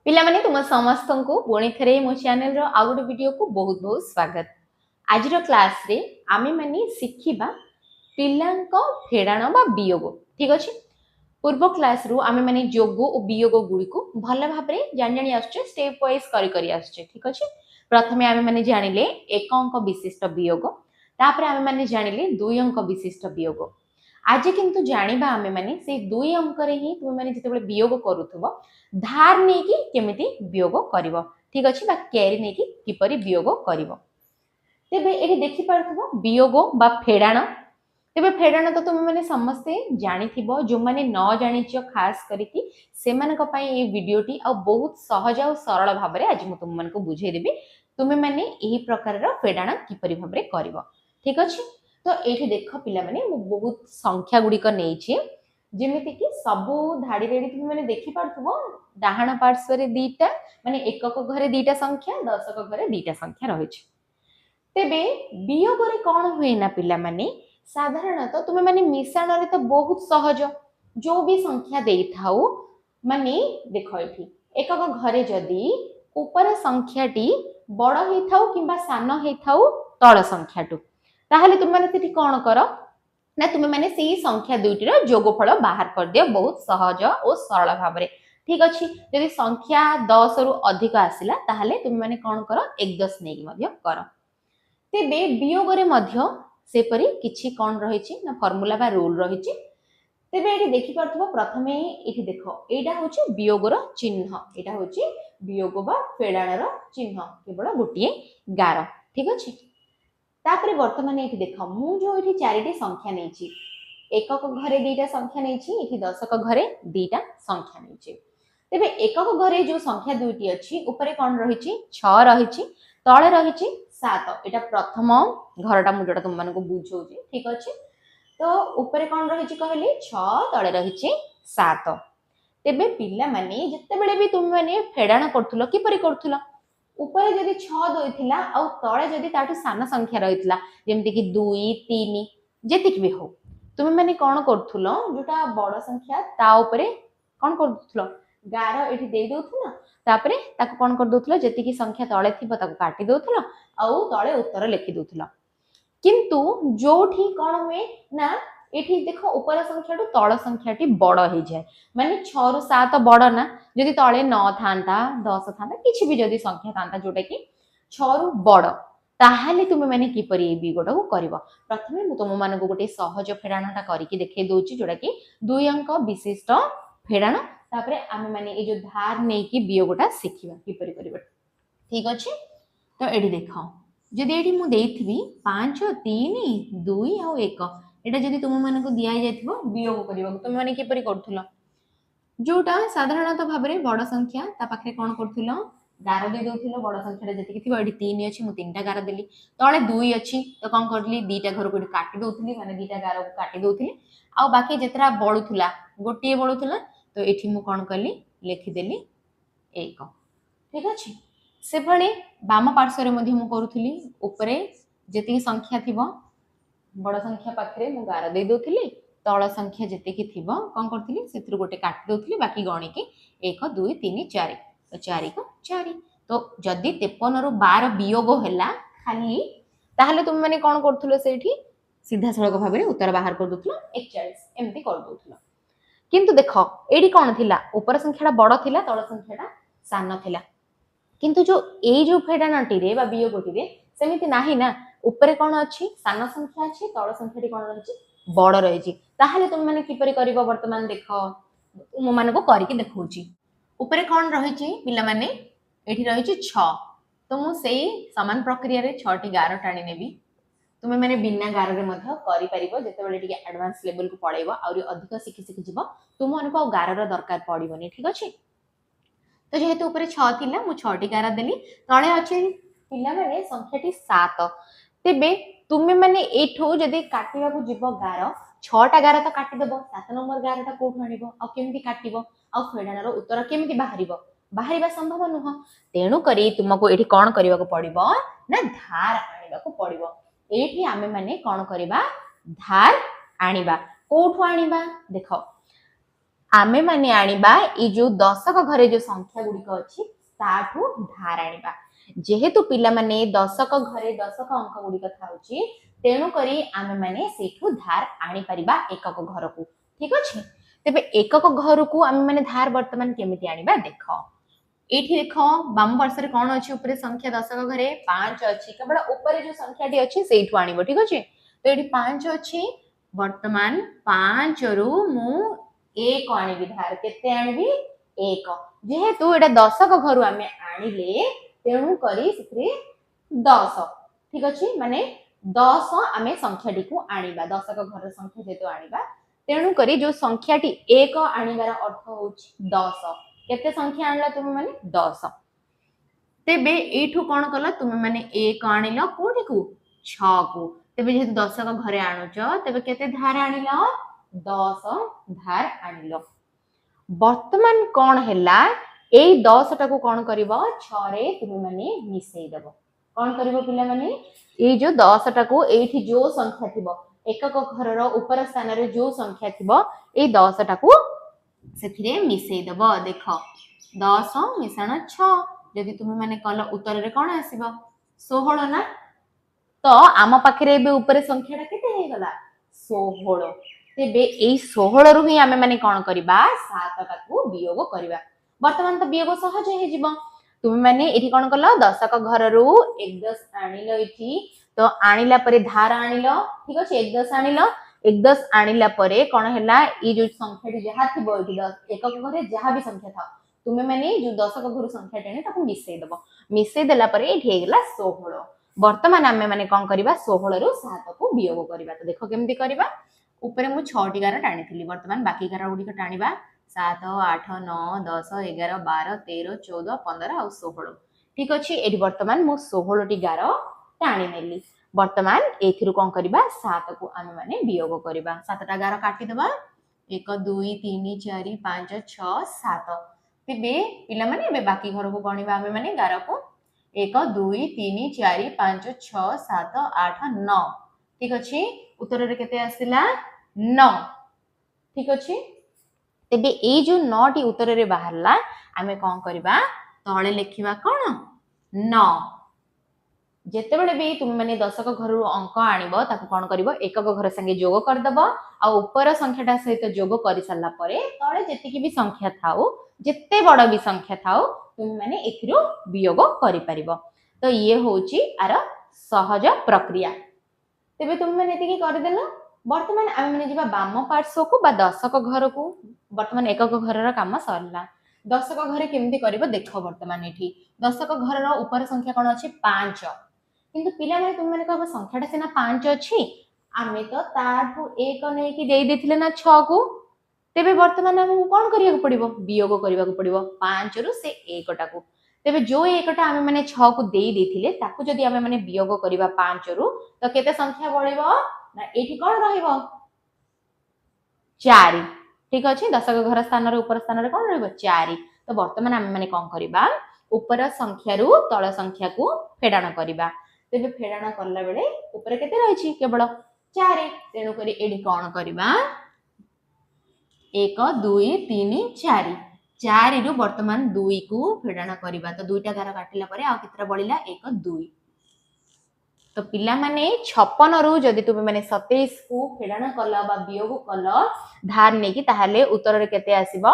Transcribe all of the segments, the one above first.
पिला माने तुम समस्त को पुणी थे मो चैनल रो आ गोटे वीडियो को बहुत बहुत स्वागत। आज रो क्लास रे आमे माने शिखिबा पिलांको फेडाण बा वियोग। ठीक अछि। पूर्व क्लास रु आमे माने जोग और वियोग गुडी को भल भाबरे जानि जानि आछे स्टेप वाइज करी आछे। ठीक अछि। प्रथमे आमे माने जानिले एक अंक विशिष्ट वियोग, तापर आमे माने जानिले दुई अंक विशिष्ट वियोग। आज किंतु जानिबा आमे माने से दुई अंक रे ही तुम माने जते वियोग करूथबो धार नहीं कि केमिति वियोग करिवो। ठीक अछि। बा कैरी नहीं कि किपरि वियोग करिवो। तेबे एठी देखि पारथबो वियोग बा फेडाण। तेबे फेडाण तो तुम माने समस्ते जानिथिबो, जो माने न जानिचो खास करिकि सेमानक पई ए वीडियोटी आ बहुत सहज और सरल भाबरे आज मु तुम मानको बुझाई देबी। तुमे माने एही प्रकार रो फेडाण किपरि भाबरे करिवो। ठीक अछि। तो एठी देख पिला माने मु बहुत संख्या गुडी को नेछि, जेमिति कि सबु धाडी रेडी तुम माने देखि पारथबो डाहाण पार्श्व रे दीटा माने एकक घरे दीटा संख्या, दशक घरे दीटा संख्या रहिछि। तेबे वियोग रे कोन होय ना पिला माने साधारणतः तुमे माने मिश्रण रे तो बहुत सहज, जो भी संख्या देई थाउ माने देखो एठी एकक घरे जदी ऊपर संख्याटी बड़ हेई थाउ किबा सान हेई थाउ तळ संख्याटू, ताहले तुम माने सेठी कोन करो ना तुम माने सेही संख्या दुईटीर जोगफल बाहर कर दियो बहुत सहज और सरल भाबरे। ठीक अछि। यदि संख्या 10 रु अधिक आसिला ताहले तुम माने कोन करो 1 नेकी मध्य करो। तेबे वियोग रे मध्य सेपरि किछि कोन रहिछि ना फार्मूला बा रूल रहिछि। तेबे एठी देखि पारथबो प्रथमे एठी देखो एटा होछि वियोग रो चिन्ह, एटा होछि वियोग बा फेडाण रो चिन्ह केवल गोटिए गार। ठीक अछि। तापरे वर्तमान एठी देखो मु जो एठी चारिटी संख्या नेछि, एकक घरे दीटा संख्या नेछि, एठी दशक घरे दीटा संख्या नेछि। तेबे एकक घरे जो संख्या दुईटी अछि ऊपरे कोन रहिछि 6 रहिछि, तळे रहिछि 7। एटा प्रथम घरटा मु जोटा तुम मानको बुझौछि। ठीक अछि। तो ऊपरे कोन रहिछि कहले 6, तळे रहिछि 7। तेबे पिल्ला माने जत्ते बेले भी तुम माने फेडाण करथुलो किपरि करथुलो ऊपर जदि 6 दोइथिला आ तळे जदि ताठु सान संख्या रहितला जेमति कि 2 3 जेतिक भी हो तुम माने कोन करथुलो जोटा बड़ संख्या ता ऊपरे कोन करथुलो गार एठी देई दोथुलो, तापरे ताको कोन कर दोथुलो जेतिकी संख्या तळे थिबो ताको काटि दोथुलो आ तळे उत्तर लिखि दोथुलो। किंतु जोठी कोन हुए ना एठी देखो ऊपर संख्याटु तळ संख्याटी बड़ हे जाय, माने 6 रु 7 बड़ ना जदि तळे 9 थांता 10 थांता किछि भी जदि संख्या थांता जोटा कि 6 रु बड़, ताहाले तुमे माने किपरि ए वियोगटा को करिवो। प्रथमे मु तुम मानको गोटे सहज फेडाणटा करिकि देखे दोछि जोटा कि 2 अंक विशिष्ट फेडाण। तापरे आमे माने ए जो धार नै कि वियोगटा सिखिबा किपरि करिवो। ठीक अछि। तो एडी देखो जदि एडी मु देइथिबी 5 3 2 आ 1 एटा जदि तुम मानको दिया जायथिबो वियोग करिवो तुम माने किपरि करथुलो जोटा साधारणतः भाबरे बड़ संख्या ता पाखरे कोन करथुलो गार दे दोथुलो बड़ संख्या जति थिबो एडी 3 अछि मु 3टा गार देली, तळे 2 अछि तो कोन करली 2टा घर को काटि दोथुली माने 2टा गार को काटि दोथुली आ बाकी जेतरा बळुथुला गोटिए बळुथुला तो एठी मु कोन करली लेखि देली 1। ठीक अछि। से भळे बाम पार्श्व रे मध्ये मु करूथुली ऊपरे जेति संख्या थिबो बड़ संख्या पाखरे मु गार दे दोथुली, तळ संख्या जेतिकी थिबो कोन करथुली सेतिर गोटे काटि दोथुली बाकी गणी के 1 2 3 4 तो 4 को 4। तो जदि 53 रु 12 वियोग हैला खाली ताहले तुम माने कोन करथुलो सेठी सीधा सळक भाबरे उत्तर बाहर कर दोथुलो 41 एमती कर दोथुलो। किंतु देखो एडी कोन थिला ऊपर संख्याटा बड़ थिला तळ संख्याटा सान थिला, किंतु जो ए जो फेडाणटी रे बा वियोगटी रे सेमिति नाही ना ऊपरे कोन अछि सान संख्या अछि तळ संख्याटी कोन रहिछि बड़ रहिछि, ताहले तुम माने किपरि करिवो वर्तमान देखो तुम मानको करिकि देखौछि। ऊपरे कोन रहिछि पिला माने एठी रहिछि 6 तो मु सेही समान प्रक्रिया रे 6 टी गार टाणी नेबी। तुमे माने बिना गार रे मध्य करि परिबो जेते बेले टिके एडवांस लेवल को पळेबो आउरी अधिक सिखि जिवो तुम मानको गार रो दरकार पड़िबोनी। ठीक अछि। तो जेहेतु ऊपर 6 थिला मु 6 टी गार देली, तळे अछि पिला माने संख्याटी 7। तेबे तुमे माने एठो जदि काटिबा को जिवो गार 6 टा गार तो काटि देबो 7 नंबर गारटा कोठु आनिबो आ केमिति काटिबो आ फेडाणर उत्तर केमिति बाहरिबो बाहरिबा संभव नुह। तेणु करी तुमको एठी कोन करिबा को पड़िबो ना धार आनिबा को पड़िबो। एठी आमे माने कोन करिबा धार आनिबा कोठु आनिबा देखो आमे माने आनिबा ए जो दशक घरे जो संख्या गुड़िक अच्छी ताठू धार आनिबा जेहेतु पिला माने दशक घरे दशक अंक गुड़िक थाउची तेणु करी आमे माने सेठू धार आनी परिबा एकक घर को ठीक अछि तेबे एकक घर को आमे माने धार वर्तमान केमिति आनिबा देखो एठी देखो बाम पार्श्व रे कोन अछि ऊपर संख्या दशक घरे 5 अछि केवल ऊपर जो संख्या टी अछि सेठू आनिबो ठीक अछि तो एठी 5 अछि वर्तमान 5 रु मु एक आनिबी धार केते आनिबी एक जेहेतु एटा दशक घर आमे आनिले तेणु करी सिथरे 10 ठीक अछि माने 10 आमे संख्या टी को आनिबा दशक घर संख्या जेतो आनिबा तेणु करी जो संख्या टी एक आनिबार अर्थ होछि 10 केते संख्या आनला तुम माने 10 तेबे एठू कोन कला तुम माने 1 आनिलो कोठी को 6 को तेबे जेहेतु दशक घरे आनुच तेबे केते धार आनिलो 10 धार आनिलो वर्तमान कोन हैला एई 10 टा को कोन करिवो 6 रे तुम माने मिसेई देबो कोन करिवो पिला माने एई जो 10 टा को एठी जो संख्या थिबो एकक घरर ऊपर स्थान रे जो संख्या थिबो एई 10 टा को सेथिरे मिसेई देबो देखो 10 मिसाण 6 जदि तुम माने कल उत्तर रे कोन आसीबो 16 ना तो आम पाखरे एबे ऊपर संख्या टा केते हे गला 16 तेबे एई 16 रु ही आमे माने कोन करिबा 7 टा को वियोग करिबा वर्तमान तो वियोग सहज हे जिवो तुम माने एठी कोन कलो दशक घर रु 1 10 आनिलो एठी तो आनिला परे धार आनिलो ठीक अछि 1 10 आनिलो 1 10 आनिला परे कोन हैला ई जो संख्या टी जहा थिबो एठी 10 एकक घरे जहा भी संख्या था तुमे माने जो दशक घर संख्या टेने ताको मिसेई देला परे एठी हे गला 16 वर्तमान आमे माने कोन करिबा 16 रु 7 को वियोग करिबा तो देखो केमति करिबा ऊपर मु 6 टी गार टाणीथिली वर्तमान बाकी गार गुडी टाणीबा 7 8 9 10 11 12 13 14 15 और 16 ठीक अछि एठी वर्तमान मु 16 टी गार टाणी नेली वर्तमान एथिरु कोन करिबा 7 को आमे माने वियोग करिबा 7 टा गार काटी देबा 1 2 3 4 5 6 7 तेबे पिला माने बे बाकी घर को गणिबा आमे माने गार को 1 2 3 4 5 6 7 8 9 ठीक अछि उत्तर रे केते आसिला 9 ठीक अछि तेबे ए जो 9 टी उत्तर रे बाहरला आमे कोन करबा तळे लिखिबा कोन 9 जेते बेले भी तुम माने दशक घर अंक आनिबो ताको कोन करिवो एकक घर संगे जोग कर दबो आ ऊपर संख्याटा सहित जोग करि सल्ला परे तळे जेतिकी भी संख्या थाउ जेते बड़ भी संख्या थाउ तुम माने एथिरो वियोग करि परिबो तो ये होची आर सहज प्रक्रिया तेबे तुम माने एतिकी कर देलो वर्तमान आमे माने जिबा बाम पार्श्व को बा दशक घर को वर्तमान एकक घरर काम सरला दशक घरे केमती करिवो देखो वर्तमान एठी दशक घरर ऊपर संख्या कोन अछि 5 किंतु पिला माने तुम माने कहबो संख्याटा सेना 5 अछि आमे तो ताठू 1 नै कि देई देथिले ना 6 को तेबे वर्तमान हम कोन करिया को पड़िबो वियोग करिया को पड़िबो 5 रु से 1 टा को तेबे जो 1 टा आमे माने 6 को देई देथिले ताकू जदी आमे माने वियोग करिबा 5 रु तो केते संख्या बळिबो ना एठी कोन रहिबो 4 ठीक अछि दशक घर स्थान रे ऊपर स्थान रे कोन रहिबो 4 तो वर्तमान आमे माने कोन करिबा ऊपर संख्या रु तळ संख्या को फेडाण करिबा तेबे फेडाण करला बेले ऊपर केते रहिछि केवल 4 तेणु करी एडी कोन करिबा 1 2 3 4 4 रु वर्तमान 2 को फेडाण करिबा तो दुईटा गार काटिला परे आ केतरा बळिला 1 2 तो पिला माने 56 रु जदी तुमे माने 27 को फेडाण कला बा वियोग कला धार ने की ताहाले उत्तर रे केते आसीबो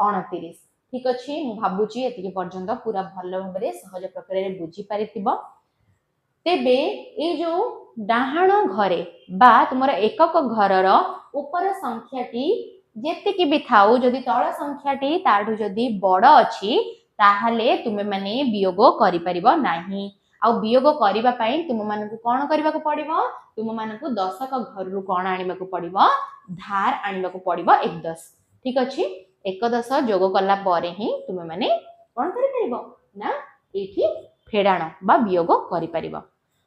29 ठीक अछि मु भाबुची एतिके पर्यंत पूरा भलो भाबरे सहज प्रक्रिया रे बुझी पारिथिबो तेबे ए जो डाहाण घरे बा तुमर एकक घरर ऊपर संख्याटी जेतिकी भी थाउ जदी तळ संख्याटी ताडू जदी बड़ अछि ताहाले तुमे माने वियोग करि परिबो नाही आ वियोग करिबा पई तुम मानकु कोन करिबा को पड़िबो तुम मानकु दशक घर रु कोन आनिबा को पड़िबो धार आनिबा को पड़िबो 1 10 ठीक अछि 1 10 जोग कला परे ही तुम माने कोन करि परिबो ना एठी फेडाण बा वियोग करि परिबो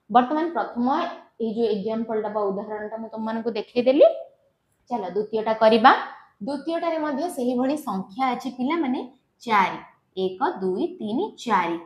वर्तमान प्रथम ए जो एग्जांपल बा उदाहरणटा म तुम मानकु देखै देली चलो द्वितीयटा करिबा द्वितीयटा रे मध्ये सही भली संख्या अछि पिला माने 4 1 2 3 4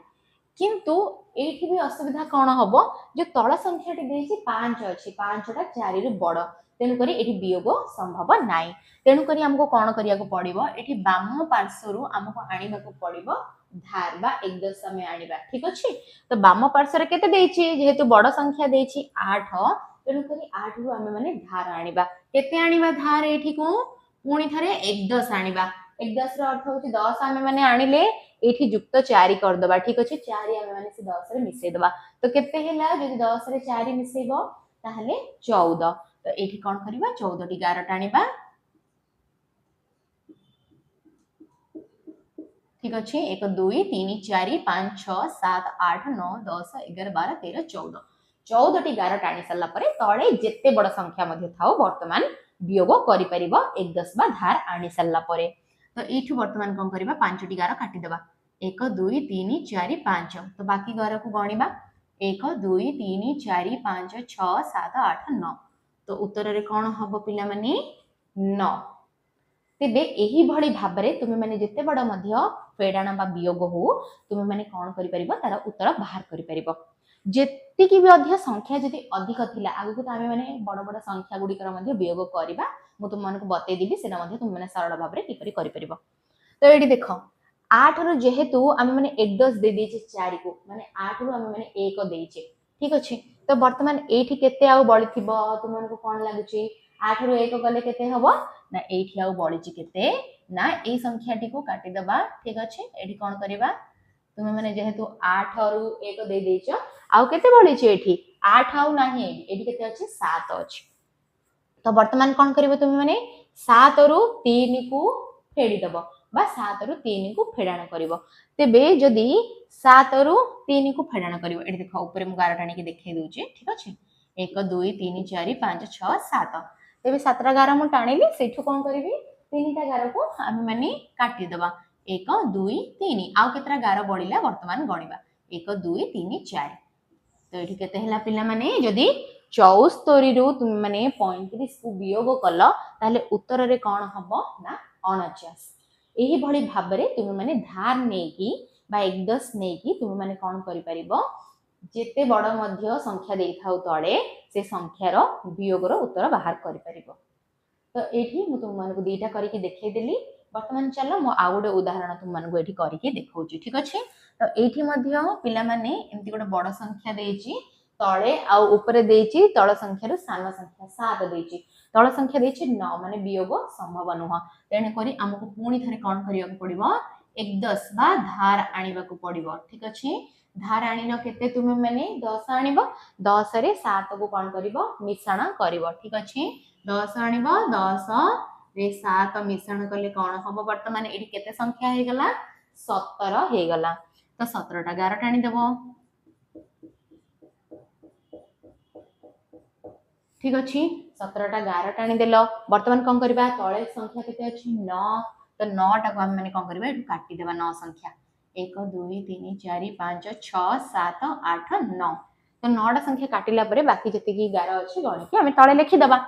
किंतु एठी भी असुविधा कोन हबो जो तळ संख्याटी देछि 5 अछि 5 टा 4 रु बड़ तेणुक ये वियोग संभव नाई। तेणुक आमको कौन करिया को पड़िबो एठी बाम पार्श्व आमको आनिबा को पड़िबो धार बा 1/10 आमे आनिबा। ठीक अछि। तो बाम पार्श्व रे केते देछि जेहेतु बड़ संख्या देछि 8 तेणुक 8 रु आमे माने धार आनिबा। केते आनिबा धार एठी को पुणी थरे 1/10 आनिबा। 1/10 रो अर्थ होछि 10 आमे माने आनिले एठी युक्त 4 कर दबा। ठीक अछि। 4 आमे माने से 10 रे मिसै दबा। तो केते हैला जदि 10 रे 4 मिसैबो ताहले 14। तो एठी कोन करिबा 14 टी 11 टानिबा। ठीक अच्छे। 1 2 3 4 5 6 7 8 9 10 11 12 13 14 14 टी 11 टाणी सारा पर तले जेते बड़ संख्या मध्ये थाओ वर्तमान वियोग करि परिबो 1/10 बा धार आनी सारा पर। तो एठु वर्तमान कोन करिबा 5 टी 11 काटी देबा। 1 2 3 4 5 तो बाकी 11 को गणिबा 1 2 3 4 5 6 7 8 9 तो उत्तर रे कोन हबो पिला माने 9। तेबे एही भली भाबरे तुमे माने जेते बड़ मध्य फेडाण बा वियोग हो तुमे माने कोन करि परिबो तार उत्तर बाहर करि परिबो। जेति कि भी अधिक संख्या जदि अधिक थिला आगु तो आमे माने बड़ बड़ संख्या गुडी कर मध्य वियोग करिबा। मु तुम मानको बतै दिबी सेना मध्य तुमे माने सरल भाबरे कि करि करि परिबो। तो एडी देखो 8 रु जेहेतु आमे माने 1/10 दे देछि 4 को माने 8 रु आमे माने 1 देइछे। ठीक अछि। तो वर्तमान एठी केते आउ बळी थिबो तुम मानको कोन लागुची 8 रु 1 गले केते हबो ना एठी आउ बळीची केते ना ए संख्या टी को काटी दबा। ठीक अछि। एठी कोन करिबा तुमे माने जेहेतु 8 रु 1 दे देइछो आउ केते बळीची एठी 8 आउ नाही एठी केते अछि 7 अछि। तो वर्तमान कोन करिवो तुमे माने 7 रु 3 को फेडी दबो बा 7 रु 3 को फेडाण करिवो। तेबे जदी 7 रु 3 को फेडाण करिवो एठी देखो ऊपर मु 11 टाणी के देखै दोछि। ठीक अछि। 1 2 3 4 5 6 7 तेबे 7 11 मु टाणीली सेठु कोन करिवि 3 टा 11 को आमे माने काटी दबा। 1 2 3 आउ केतरा 11 बळिला वर्तमान गणिबा 1 2 3 4 तो एठी केते हैला पिला माने जदी 74 रु तुम माने 35 को वियोग कल ताले उत्तर रे कोन हबो ना 49। एही भली भाबरे तुम माने धार नेकी बा 1/10 नेकी तुम माने कोन करि परिबो जेते बड़ मध्य संख्या देई थाउ तळे से संख्यार वियोग रो उत्तर बाहर करि परिबो। तो एठी मु तुम मानको दीटा करि के देखै देली। वर्तमान चलो मु आ गोटे उदाहरण तुम मानको एठी करि के देखौची। ठीक अछि। तो एठी मध्य पिला माने एम्ति गोटे बड़ संख्या देइची तळे आ ऊपर देइची तळ संख्या रो सान संख्या 7 देइची तळ संख्या देइची 9 माने वियोग संभव नुह। तेने करी हमको पुणी थरे कोन करिया को पड़िबो 1/10 बा धार आनिबा को पड़िबो। ठीक अछि। धार आनिनो केते तुमे माने 10 आनिबो 10 रे 7 को कोन करिवो मिश्रण करिवो। ठीक अछि। 10 आनिबो 10 रे 7 मिश्रण करले कोन हबो वर्तमान एठी केते संख्या हे गला 17 हे गला। तो 17 टा 11 टाणी देबो। ठीक अछि। 17 टा 11 टाणी देलो वर्तमान कोन करबा तळे संख्या केते अछि 9 तो 9 टा को हम माने कोन करबा एठु काटी देबा 9 संख्या 1 2 3 4 5 6 7 8 9 तो 9 टा संख्या काटिला परे बाकी जति की 11 अछि गणी के हम तळे लिखि देबा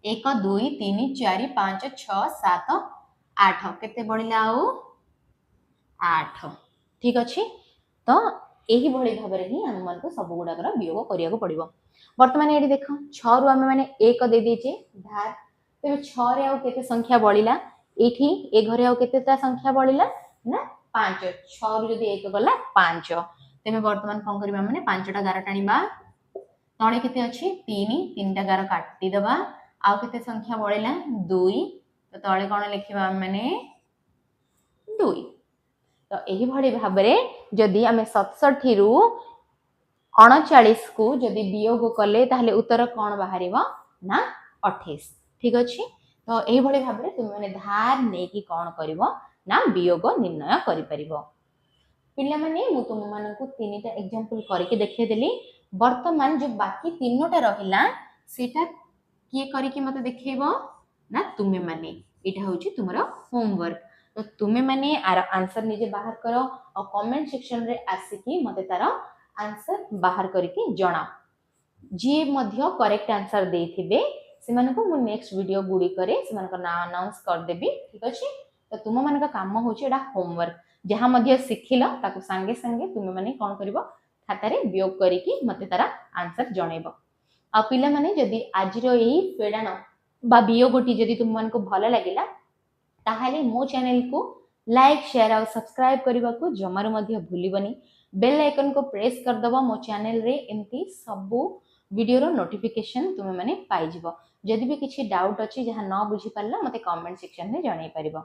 1 2 3 4 5 6 7 8 केते बणिला आउ 8। ठीक अछि। तो एही भली भाबरे ही हम मन को सब गुडा कर वियोग करिया को पड़िबो। वर्तमान एठी देखो 6 रु हम माने 1 दे देचे धार तेबे 6 रे आउ केते संख्या बळिला एठी ए घरे आउ केतेटा संख्या बळिला ना 5 6 रु जदी 1 गला 5 तेबे वर्तमान कोन करबा माने 5 टा 11 टाणीबा तळे केते अछि 3 3 टा 11 काटी दबा आउ केते संख्या बळिला 2 तो तळे कोन लिखिबा माने 2। तो एही भली भाबरे जदी आमे 67 रु 39 को जदी वियोग कले ताहले उत्तर कोन बाहरिबो ना 28। ठीक अछि। तो एही भली भाबरे तुम माने धार नेकी कोन करिवो ना वियोग निर्णय करि परिबो। पिल्ला माने मु तुम मानकु तीनटा एग्जांपल करके देखै देली। वर्तमान जो बाकी तीनटा रहिला सेटा के करिके मते देखैबो ना तुमे माने एटा होची तुमरो होमवर्क। तो तुमे माने आर आंसर निजे बाहर करो और कमेंट सेक्शन रे आसीकी मते तार आंसर बाहर करके जणा जी मध्य करेक्ट आंसर देथिबे सेमानको मु नेक्स्ट वीडियो गुडी करे सेमानको ना अनाउंस कर देबी। ठीक अछि। तो तुम मानका काम होची एडा होमवर्क जहां मध्य सिखिला ताको संगे संगे तुमे माने कोन करिवो खाता रे वियोग करिकी मते तारा आंसर जणैबो। आ पिला माने जदि आजिरो एही फेडाण बा वियोगटी जदि तुम मानको भल लागिला ताहाले मो चैनल को लाइक शेयर और सब्सक्राइब करने को जमार मध्य भूलिबनी। बेल आइकन को प्रेस कर दबा मो चैनल रे एमती सबु वीडियो रो नोटिफिकेशन तुम माने पाई जिवो। जदि भी किछि डाउट अछि जहां न बुझी पारला मते कमेंट सेक्शन में जणाई परिबो।